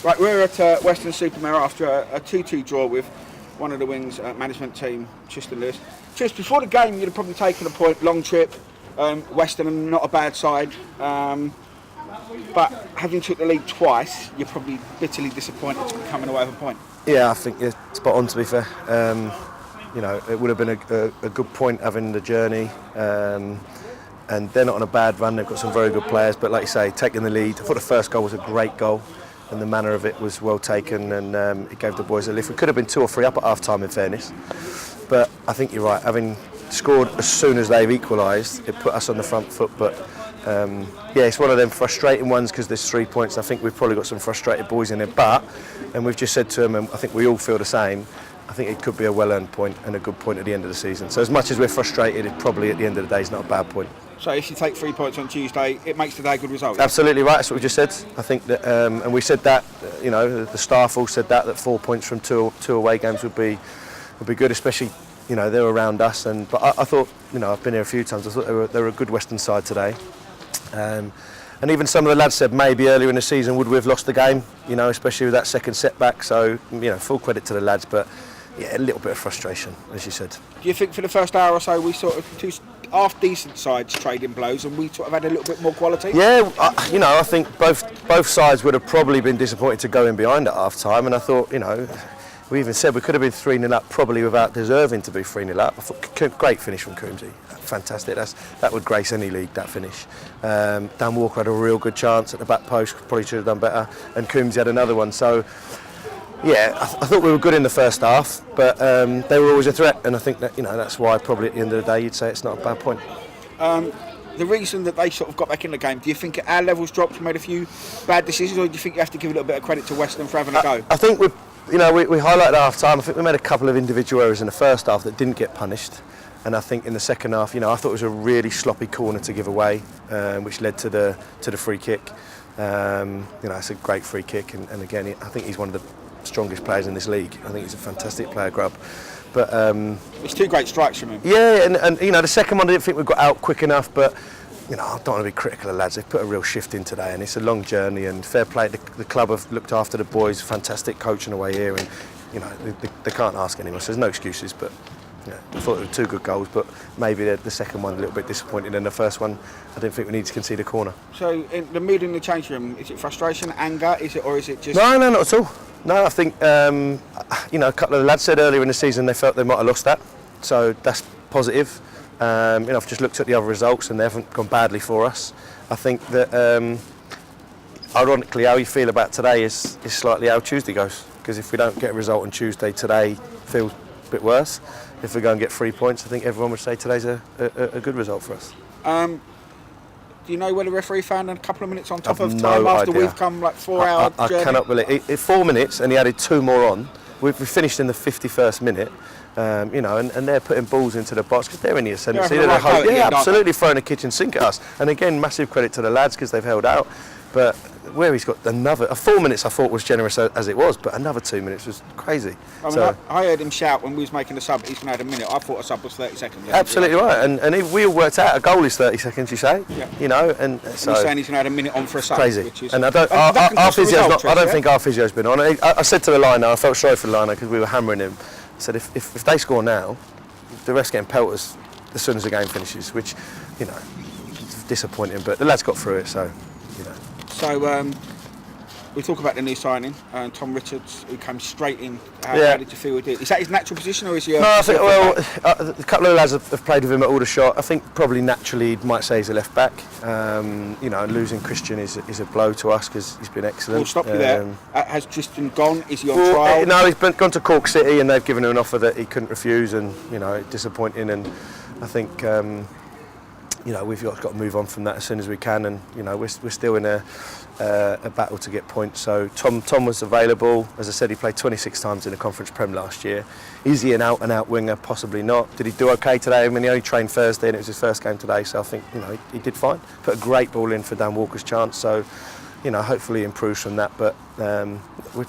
Right, we're at Weston Supermare after a 2-2 draw with one of the Wings management team, Tristan Lewis. Just before the game, you'd have probably taken a point. Long trip, Weston are not a bad side, but having took the lead twice, you're probably bitterly disappointed to be coming away with a point. Yeah, I think you're spot on, to be fair. You know, it would have been a good point having the journey. And they're not on a bad run. They've got some very good players, but like you say, taking the lead. I thought the first goal was a great goal, and the manner of it was well taken, and it gave the boys a lift. We could have been 2 or 3 up at half time, in fairness, but I think you're right. Having scored as soon as they've equalised, it put us on the front foot. But yeah, it's one of them frustrating ones because there's 3 points. I think we've probably got some frustrated boys in there, and we've just said to them, and I think we all feel the same, I think it could be a well-earned point and a good point at the end of the season. So as much as we're frustrated, it probably at the end of the day is not a bad point. So if you take 3 points on Tuesday, it makes today a good result. Absolutely right. That's what we just said. I think that, and we said that. You know, the staff all said that 4 points from two away games would be good, especially they're around us. But I thought, I've been here a few times. I thought they were a good Western side today. And even some of the lads said maybe earlier in the season would we have lost the game, especially with that second setback. So full credit to the lads, but yeah, a little bit of frustration, as you said. Do you think for the first hour or so we sort of two half-decent sides trading blows and we sort of had a little bit more quality? Yeah, I think both sides would have probably been disappointed to go in behind at half-time, and I thought, we even said we could have been 3-0 up probably without deserving to be 3-0 up. I thought, great finish from Coombsy. Fantastic. That would grace any league, that finish. Dan Walker had a real good chance at the back post, probably should have done better, and Coombsy had another one. So yeah, I thought we were good in the first half, but they were always a threat, and I think that that's why probably at the end of the day you'd say it's not a bad point. The reason that they sort of got back in the game, do you think our levels dropped and made a few bad decisions, or do you think you have to give a little bit of credit to Weston for having a go? I think we highlighted at half time. I think we made a couple of individual errors in the first half that didn't get punished, and I think in the second half, I thought it was a really sloppy corner to give away, which led to the free kick. It's a great free kick, and again, I think he's one of the strongest players in this league. I think he's a fantastic player, Grubb. But it's 2 great strikes from him. Yeah, and the second one I didn't think we got out quick enough, but I don't want to be critical of lads. They've put a real shift in today, and it's a long journey. And fair play, the club have looked after the boys. Fantastic coaching away here, and they can't ask anymore. So there's no excuses. But I thought there were 2 good goals, but maybe the second one a little bit disappointing, and the first one I didn't think we needed to concede a corner. So in the mood in the change room, is it frustration, anger, or is it just? No, not at all. No, I think a couple of the lads said earlier in the season they felt they might have lost that, so that's positive. I've just looked at the other results and they haven't gone badly for us. I think that ironically how you feel about today is slightly how Tuesday goes, because if we don't get a result on Tuesday, today feels a bit worse. If we go and get 3 points, I think everyone would say today's a good result for us. Do you know where the referee found a couple of minutes on top of time no after idea. We've come 4 hour journey? I cannot believe it. 4 minutes and he added 2 more on. We finished in the 51st minute, and they're putting balls into the box because they're in the ascendancy. They're absolutely throwing a kitchen sink at us. And again, massive credit to the lads because they've held out. But where he's got 4 minutes, I thought was generous as it was, but another 2 minutes was crazy. I heard him shout when we was making the sub, he's going to add a minute. I thought a sub was 30 seconds. Absolutely right, and if we all worked out a goal is 30 seconds, you say, and so he's saying he's going to add a minute on for a sub. Crazy, which is, and I don't think our physio's been on. I said to the liner, I felt sorry for the liner because we were hammering him. I said if they score now, the ref's getting pelters as soon as the game finishes, which is disappointing, but the lads got through it, so. So we talk about the new signing, Tom Richards, who came straight in. How did you feel with it? Is that his natural position, or is he? No, I think a couple of lads have played with him at Aldershot. I think probably naturally he might say he's a left back. Losing Christian is a blow to us because he's been excellent. We'll stop you there. Has Tristan gone? Is he on trial? No, he's gone to Cork City, and they've given him an offer that he couldn't refuse, and disappointing. And I think. We've got to move on from that as soon as we can, and we're still in a battle to get points. So Tom was available. As I said, he played 26 times in the Conference Prem last year. Is he an out-and-out winger? Possibly not. Did he do okay today? I mean, he only trained Thursday, and it was his first game today. So I think he did fine. Put a great ball in for Dan Walker's chance. So hopefully he improves from that. But we'd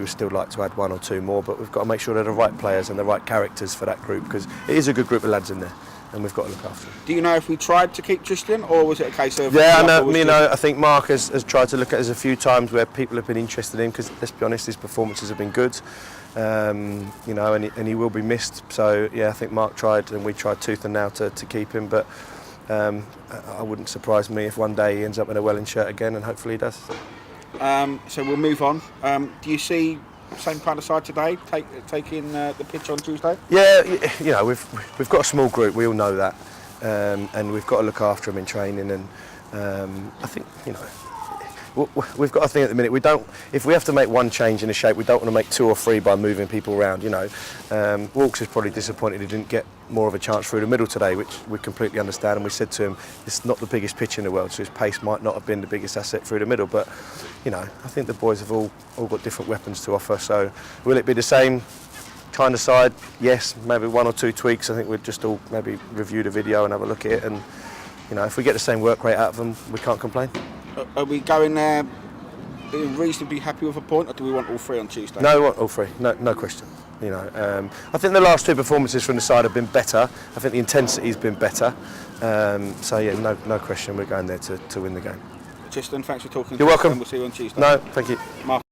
still like to add 1 or 2 more. But we've got to make sure they're the right players and the right characters for that group, because it is a good group of lads in there. and we've got to look after him. Do you know if we tried to keep Tristan, or was it a case of? Yeah, I know. I think Mark has tried to look at us a few times where people have been interested in, because let's be honest, his performances have been good. And he will be missed. So yeah, I think Mark tried, and we tried tooth and nail to keep him. But I wouldn't surprise me if one day he ends up in a Welling shirt again, and hopefully he does. So we'll move on. Do you see same kind of side today taking the pitch on Tuesday? Yeah, we've got a small group. We all know that, and we've got to look after them in training. And I think we've got a thing at the minute. We don't. If we have to make one change in the shape, we don't want to make 2 or 3 by moving people around. Walks is probably disappointed he didn't get more of a chance through the middle today, which we completely understand. And we said to him, it's not the biggest pitch in the world, so his pace might not have been the biggest asset through the middle. But I think the boys have all got different weapons to offer. So will it be the same kind of side? Yes, maybe 1 or 2 tweaks. I think we'd just all maybe review the video and have a look at it. And if we get the same work rate out of them, we can't complain. Are we going there reasonably happy with a point, or do we want all 3 on Tuesday? No, we want all 3. No question. I think the last 2 performances from the side have been better. I think the intensity's been better. So yeah, no question. We're going there to win the game. Tristan, thanks for talking. You're welcome. We'll see you on Tuesday. No, thank you. Mark.